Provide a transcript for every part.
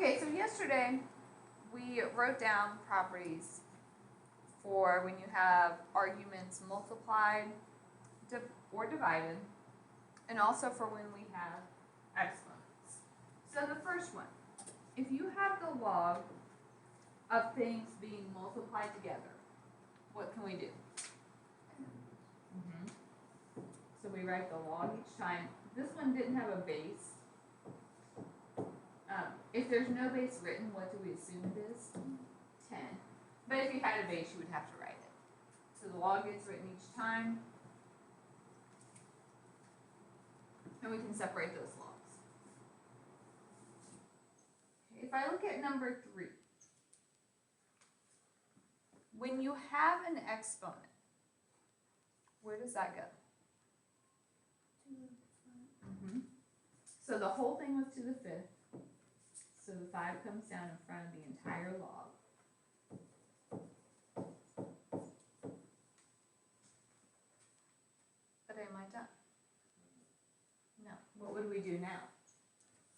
Okay, so yesterday we wrote down properties for when you have arguments multiplied or divided, and also for when we have exponents. So the first one, if you have the log of things being multiplied together, what can we do? So we write the log each time. This one didn't have a base. If there's no base written, what do we assume it is? 10. But if you had a base, you would have to write it. So the log gets written each time. And we can separate those logs. Okay, if I look at number 3, when you have an exponent, where does that go? So the whole thing was to the 5th. So the 5 comes down in front of the entire log. But am I done? No. What would we do now?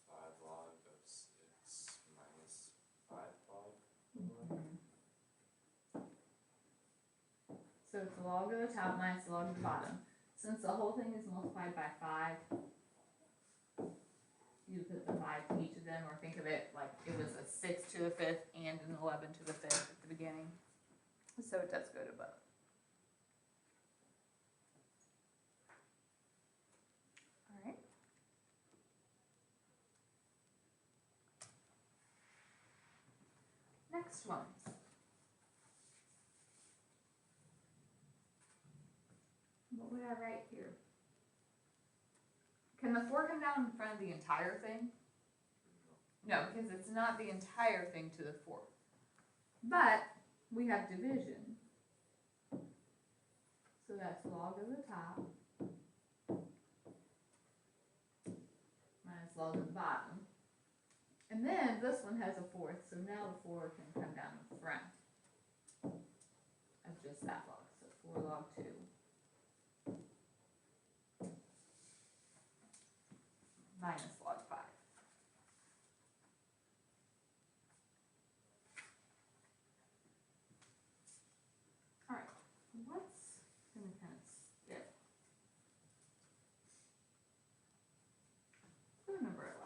5 log of 6 minus 5 log. So it's the log of the top minus the log of the bottom. Since the whole thing is multiplied by 5, you put the 5 to each of them, or think of it like it was a 6 to the 5th and an 11 to the 5th at the beginning. So it does go to both. All right. Next one. What would I write here? Can the 4 come down in front of the entire thing? No, because it's not the entire thing to the 4. But we have division. So that's log of the top minus log of the bottom. And then this one has a 4th, so now the 4 can come down in front of just that log. So 4 log 2. Minus log 5. All right, what's going to kind of stick? Let's go to number 11.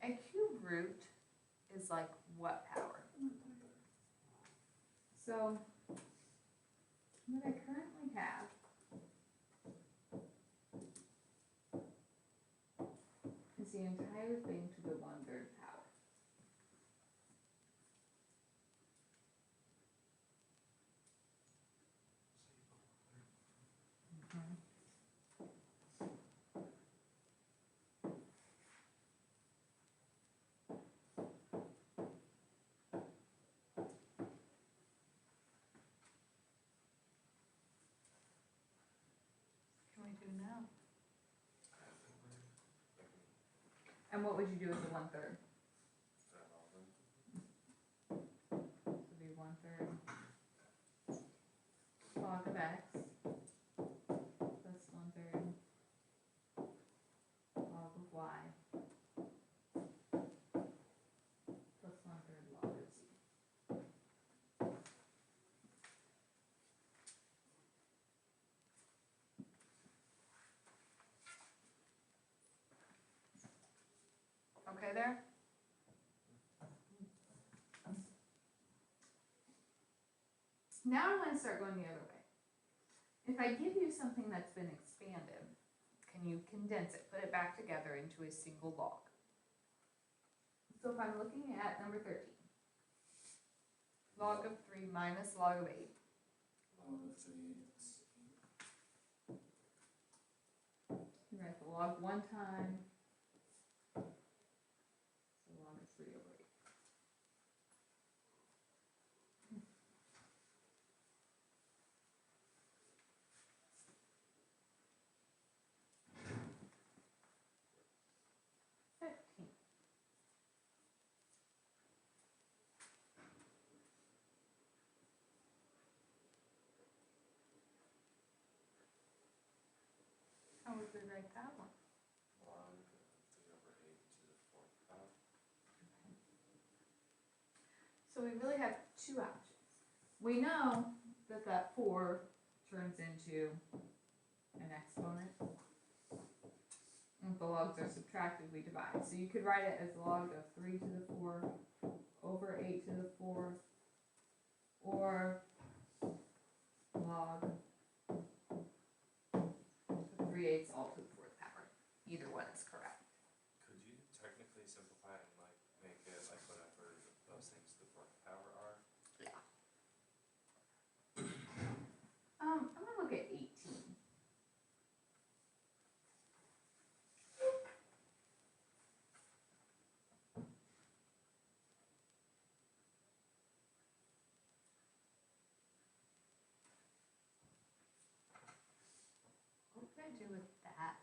A cube root is like what power? So what I currently have is the entire thing to the 1/3 power. Can we do now? And what would you do with the 1/3? So it'd be 1/3 log of x plus 1/3 log of y plus 1/3 log of z. Okay there? Now I want to start going the other way. If I give you something that's been expanded, can you condense it, put it back together into a single log? So if I'm looking at number 13, log of 3 minus log of 8. Log of 3 is 8. You write the log one time, so log of 3 over 8. rewrite that one? Log of 3/8 to the 4th power. So we really have two options. We know that that 4 turns into an exponent. If the logs are subtracted, we divide. So you could write it as log of 3 to the 4 over 8 to the 4, or log of 3/8 all to the 4th power. Either one is correct. Could you technically simplify it and like make it like whatever those things to the 4th power are? Yeah. I'm gonna look at 18. What can I do with that?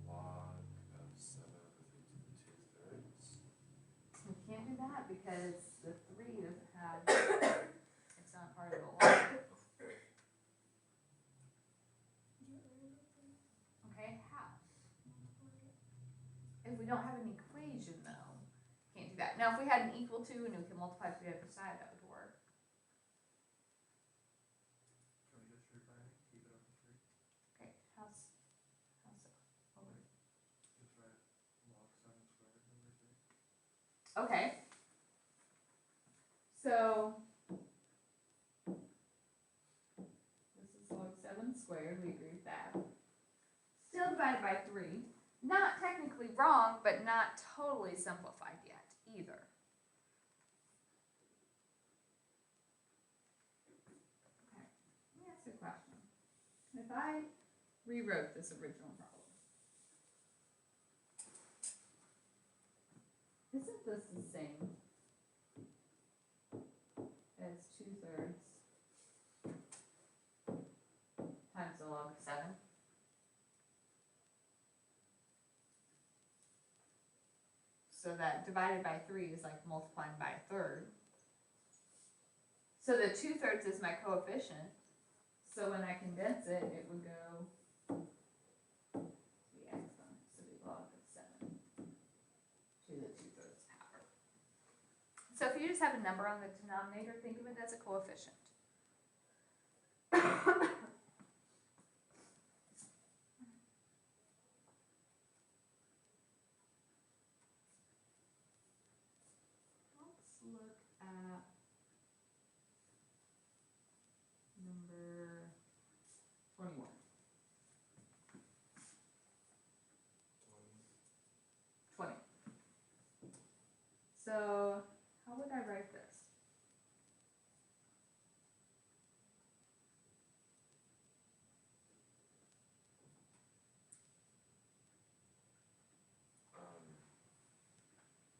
Log of 7/3 to the 2/3. We can't do that because the 3 doesn't have, it's not part of the log. Okay, how? If we don't have an equation though, can't do that. Now, if we had an equal to and we could multiply to the other side, that would work. Can we go straight by, keep it over 3? Okay, how's so? Over. Just write log 7 squared over 3. Okay. So this is log 7 squared, we agree with that. Still divided by 3. Not technically wrong, but not totally simplified yet either. Okay, let me ask you a question. If I rewrote this original problem, isn't this the same as 2/3 times the log of 7? So that divided by 3 is like multiplying by a third. So the 2/3 is my coefficient. So when I condense it, it would go to the exponent, so the log of 7 to the 2/3 power. So if you just have a number on the denominator, think of it as a coefficient. Let's look at number 21. 20. So how would I write this?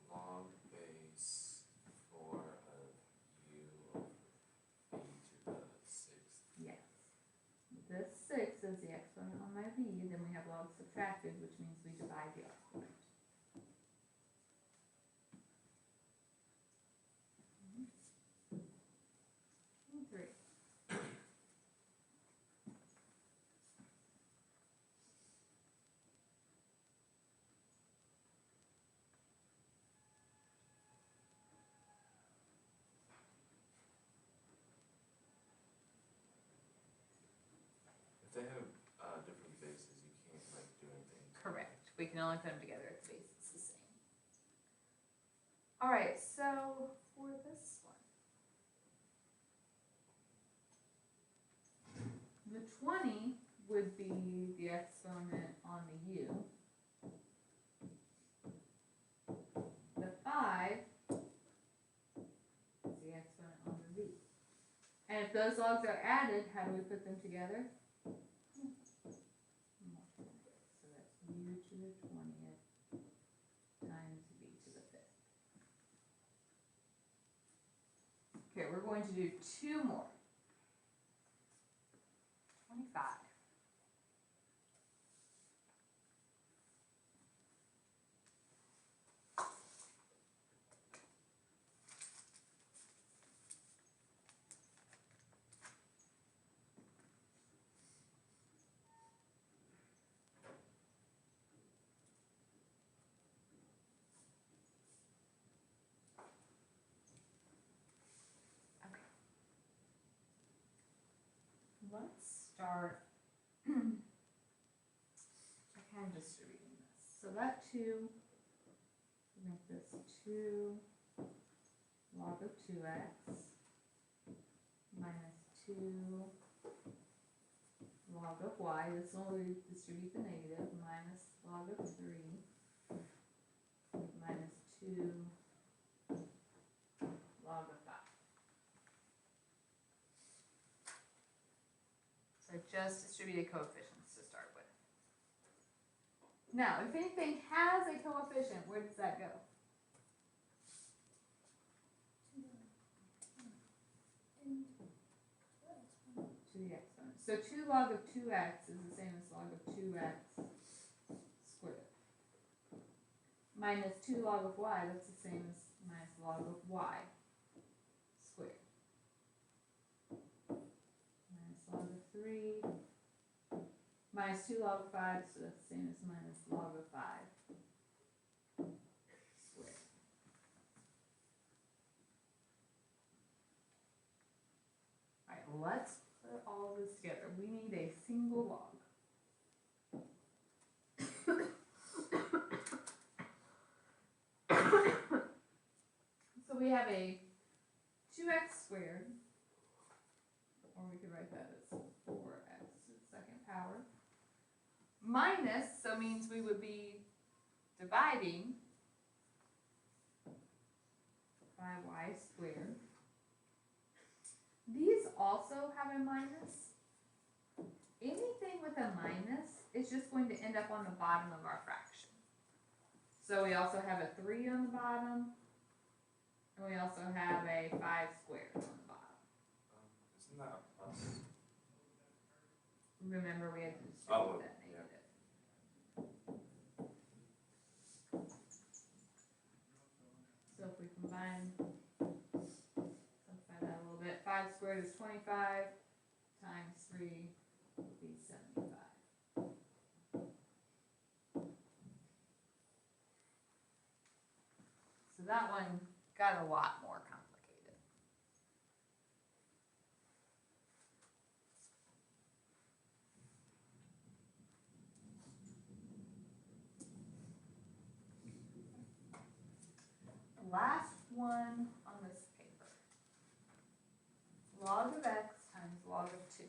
Log base 4 of u over b to the 6th. Yes. This 6 is the exponent on my v, then we have log subtracted, which means we divide the exponent. And 3. If they have different bases, you can't like do anything. Correct. We can only put them together if the base is the same. All right, so for this one, the 20 would be the exponent on the u. The 5 is the exponent on the v. And if those logs are added, how do we put them together? So that's u to the 20th times v to the 5th. Okay, we're going to do 2 more. 25. let's start by kind of distributing this. So that 2, make this 2 log of 2x minus 2 log of y. This one we distribute the negative, minus log of 3 minus 2 log of 5. So I just distributed coefficients to start with. Now, if anything has a coefficient, where does that go? To the exponent. So 2 log of 2x is the same as log of 2x squared. Minus 2 log of y, that's the same as minus log of y squared. Minus log of 3, minus 2 log of 5, so that's the same as minus log of 5 squared. Alright, let's put all this together. We need a single log. So we have a 2x squared, or we could write that as 4x to the second power, minus, so means we would be dividing by y squared. These also have a minus. Anything with a minus is just going to end up on the bottom of our fraction. So we also have a 3 on the bottom, and we also have a 5 squared on the bottom. Isn't that a plus? Remember, we had to distribute that yeah. negative. So if we combine, simplify that a little bit, 5 squared is 25 times 3 would be 75. So that one got a lot more complicated. Last one on this paper. Log of x times log of 2.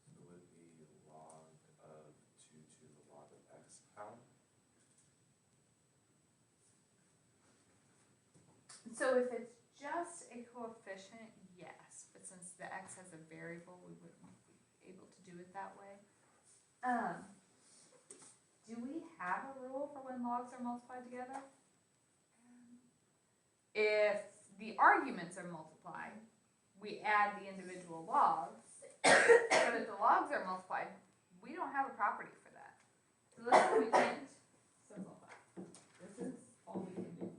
So it would be log of 2 to the log of x power? So if it's just a coefficient, yes, but since the x has a variable, we wouldn't be able to do it that way. Do we have a rule for when logs are multiplied together? If the arguments are multiplied, we add the individual logs, but if the logs are multiplied, we don't have a property for that. So this one we can't simplify. This is all we can do.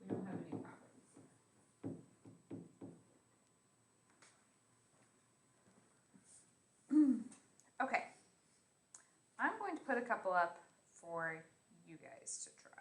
We don't have any properties. Okay, I'm going to put a couple up for you guys to try.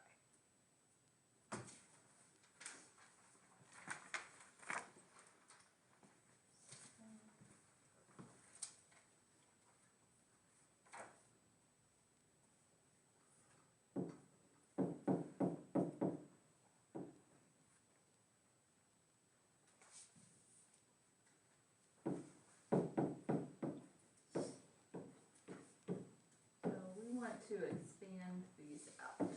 So we want to expand these out.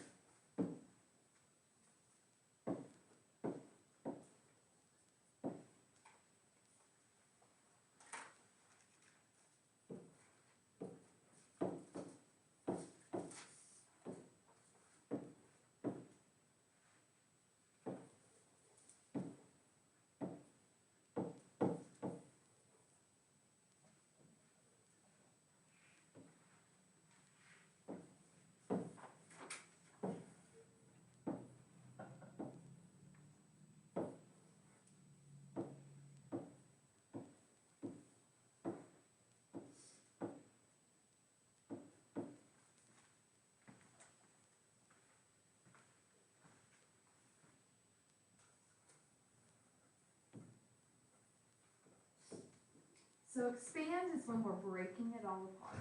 So expand is when we're breaking it all apart.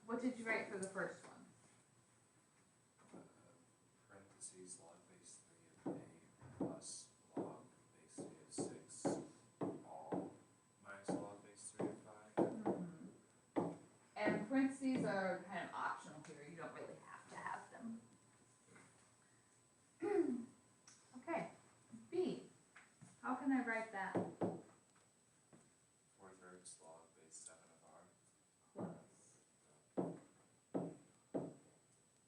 What did you write for the first one? Parentheses log base 3 of a plus log base 3 of 6 all minus log base 3 of 5. And parentheses are kind of optional here. You don't really have to have them. Okay. B. How can I write that? 4/3 log base 7 of r. Close.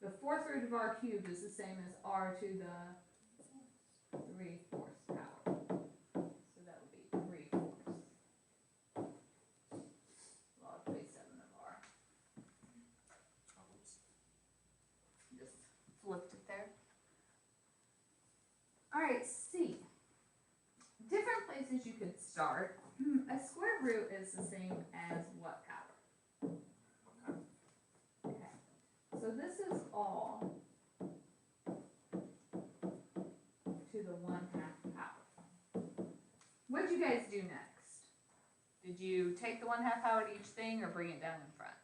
The 4/3 of r cubed is the same as r to the 3/4 power. So that would be 3/4 log base 7 of r. Oops. Just flipped it there. Alright, C. Different places you could start. A square root is the same as what power? Okay. Okay. So this is all to the 1/2 power. What did you guys do next? Did you take the 1/2 power to each thing or bring it down in front?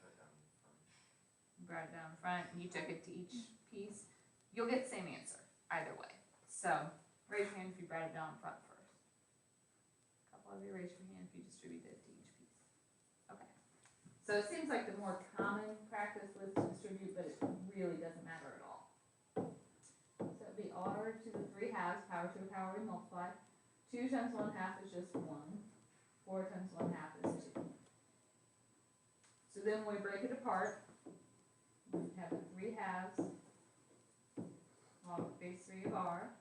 Put down from You brought it down in front and you took it to each piece. You'll get the same answer either way. So raise your hand if you brought it down in front first. A couple of you raise your hand if you distributed it to each piece. Okay. So it seems like the more common practice was to distribute, but it really doesn't matter at all. So it'd be r to the 3/2 power to a power we multiply. 2 times 1/2 is just 1. 4 times 1/2 is 2. So then when we break it apart, we have a 3/2 log base 3 of r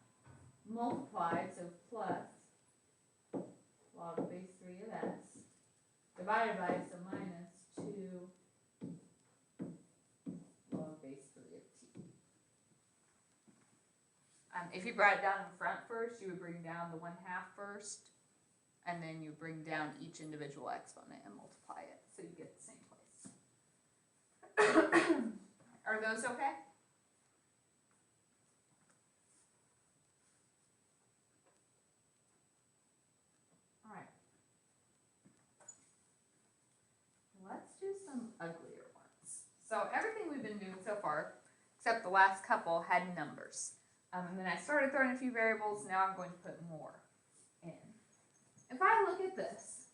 multiplied, so plus log base 3 of x divided by, so minus 2 log base 3 of t. If you brought it down in front first, you would bring down the 1/2 first, and then you bring down each individual exponent and multiply it, so you get the same place. Are those okay? Alright. Let's do some uglier ones. So everything we've been doing so far, except the last couple, had numbers. And then I started throwing a few variables, now I'm going to put more in. If I look at this,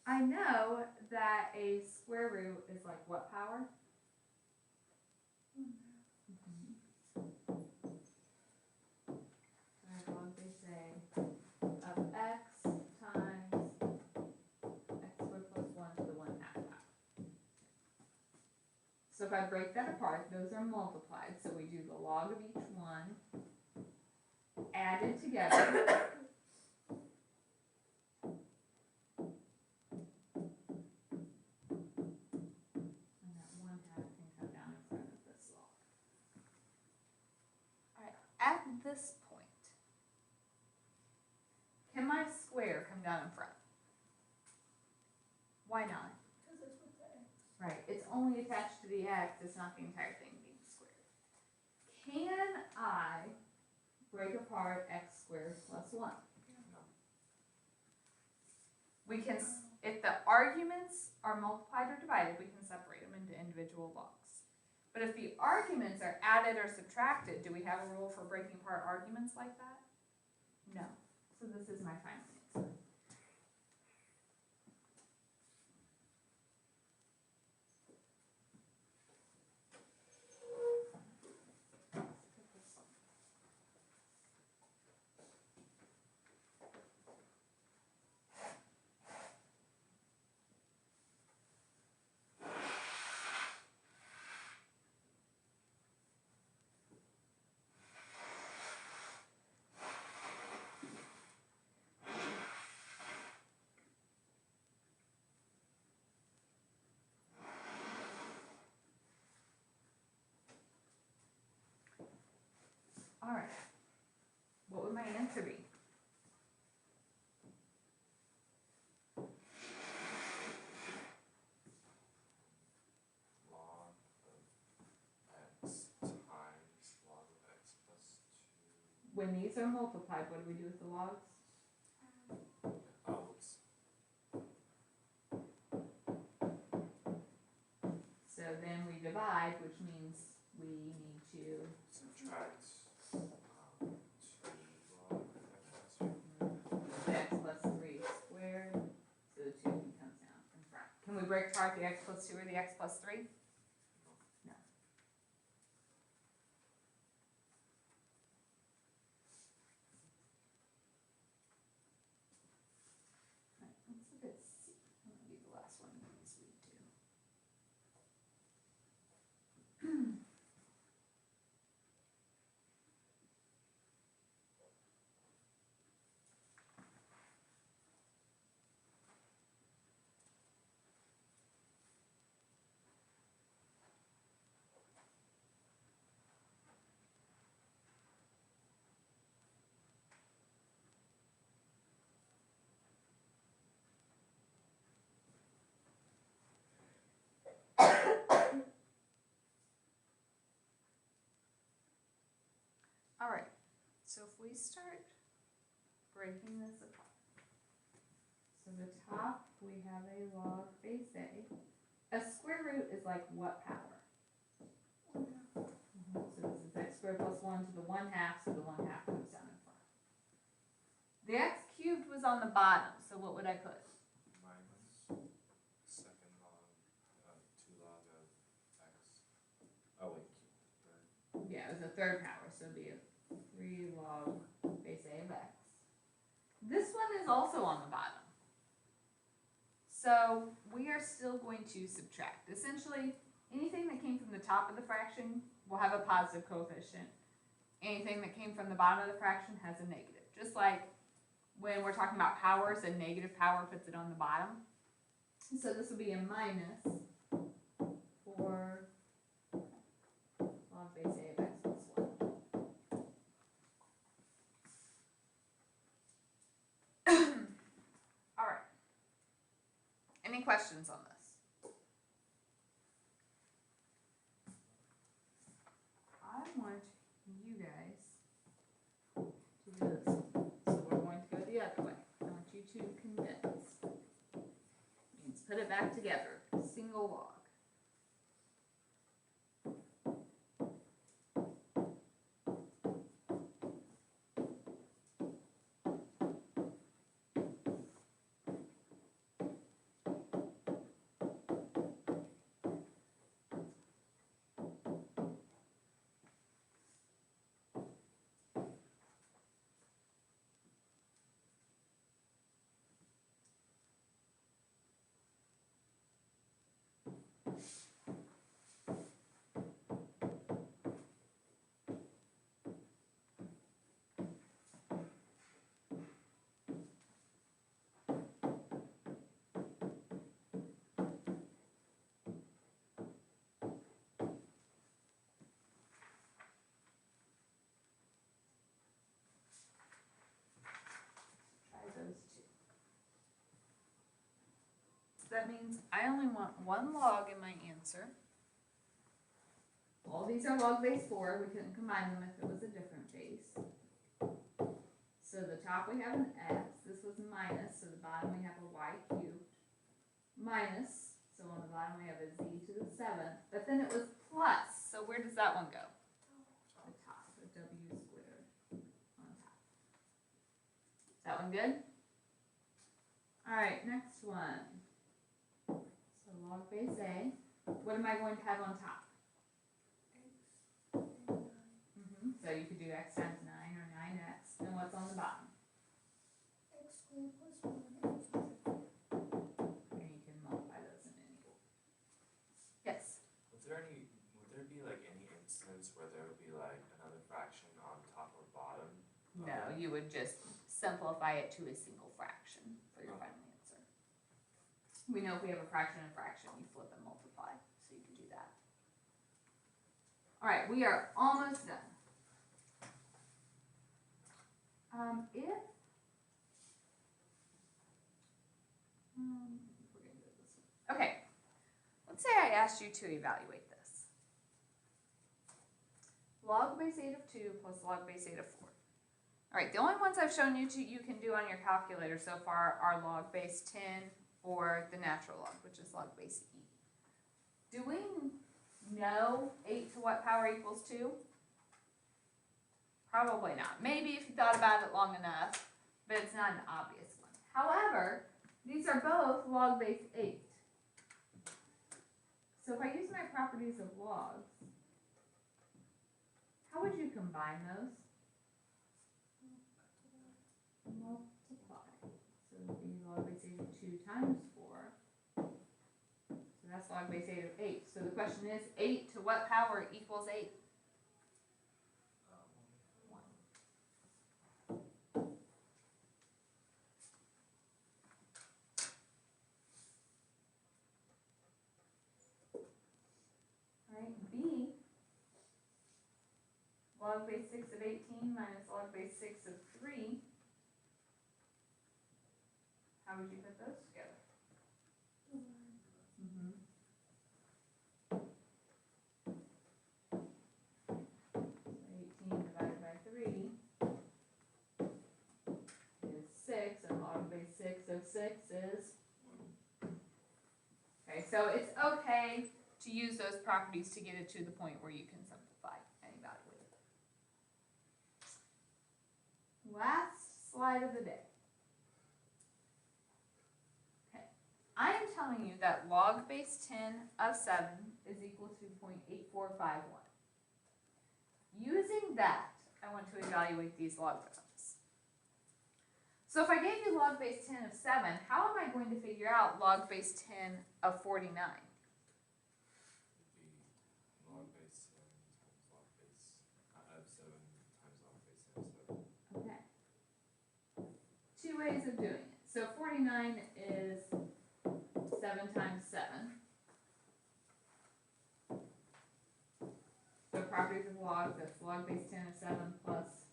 I know that a square root is like what power? Log base A of x times x squared plus 1 to the 1/2 power. So if I break that apart, those are multiplied. So we do the log of each one, added together. And that 1/2 can come down in front of this log. Alright, at this point, can my square come down in front? Why not? Because it's with the x. Right, it's only attached to the x, it's not the entire thing being squared. Can I break apart x squared plus 1? no. We can, if the arguments are multiplied or divided, we can separate them into individual logs. But if the arguments are added or subtracted, do we have a rule for breaking apart arguments like that? No. So this is my final answer. All right. What would my answer be? Log of x times log of x plus 2. When these are multiplied, what do we do with the logs? Add. then we divide, which means we need to Subtract, 2 log x plus 3. the x plus 3 squared, so the 2 comes down in front. Can we break apart the x plus 2 or the x plus 3? No. Alright, let's look at C. That might be the last one you need to read too. Alright, so if we start breaking this apart. So the top, we have a log base A. A square root is like what power? So this is x squared plus 1 to the 1/2, so the 1/2 comes down in front. The x cubed was on the bottom, so what would I put? Minus second log, 2 log of x. Oh wait, third. Yeah, it was a third power, so it'd be a 3 log base A of x. This one is also on the bottom. So we are still going to subtract. Essentially, anything that came from the top of the fraction will have a positive coefficient. Anything that came from the bottom of the fraction has a negative. Just like when we're talking about powers, a negative power puts it on the bottom. So this would be a minus 4 log base A of x plus 1. All right. Any questions on this? I want you guys to do this. So we're going to go the other way. I want you to condense. Means put it back together. Single log. That means I only want one log in my answer. All these are log base 4. We couldn't combine them if it was a different base. So the top we have an x. This was minus, so the bottom we have a y cubed. Minus, so on the bottom we have a z to the 7th. But then it was plus, so where does that one go? The top, a w squared on top. That one good? Alright, next one. So log base A. What am I going to have on top? So you could do x times 9 or 9x. And what's on the bottom? X squared plus 1 x squared. And you can multiply those in any order. Yes? Would there be like any instance where there would be like another fraction on top or bottom? No, you would just simplify it to a single fraction for your final answer. We know if we have a fraction and a fraction, you flip and multiply. So you can do that. Alright, we are almost done. Okay, let's say I asked you to evaluate this. Log base 8 of 2 plus log base 8 of 4. Alright, the only ones I've shown you can do on your calculator so far are log base 10 or the natural log, which is log base e. Do we know 8 to what power equals 2? Probably not. Maybe if you thought about it long enough, but it's not an obvious one. However, these are both log base 8. So if I use my properties of logs, how would you combine those? Multiply. So it would be log base 8 of 2 times 4. So that's log base 8 of 8. So the question is, 8 to what power equals 8? 1. Alright, B, log base 6 of 18 minus log base 6 of 3. How would you put those together? Mm-hmm. So 18 divided by 3 is 6, and log base 6 of 6 is? Okay, so it's okay to use those properties to get it to the point where you can simplify and evaluate. Last slide of the day. Okay, I am telling you that log base 10 of 7 is equal to 0.8451. Using that, I want to evaluate these logarithms. So if I gave you log base 10 of 7, how am I going to figure out log base 10 of 49? Log base 7 times log base of 7 times log base 10 of 7. Okay. 2 ways of doing it. So 49 is 7 times 7. So properties of logs, that's log base 10 of 7 plus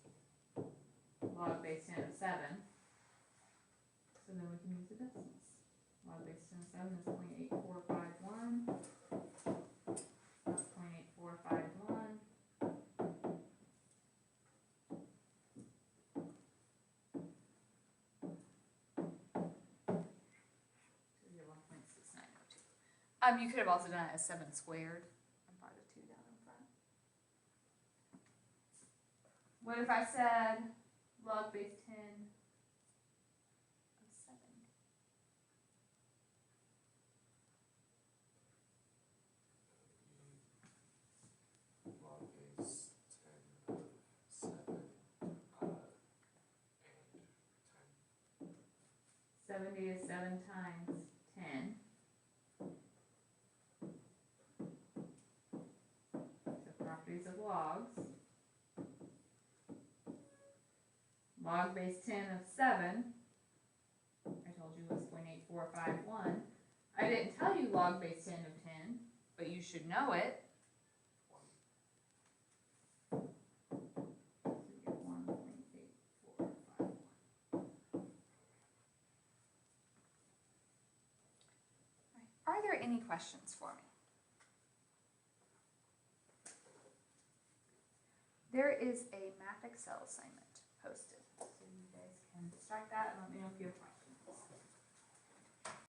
log base 10 of 7. So then we can use the decimals. Log base 10 of 7 is 0.8451 plus 0.8451. So you're 1.6902. You could have also done it as 7 squared and brought a 2 down in front. What if I said log base 10 of 7? Log base 10 of 7 and 10. 70 is 7 times 10. So properties of logs. Log base 10 of 7, I told you was 0.8451. I didn't tell you log base 10 of 10, but you should know it. So you get 1.8451. Are there any questions for me? There is a Math Excel assignment posted, so you guys can start that and let me know if you have questions.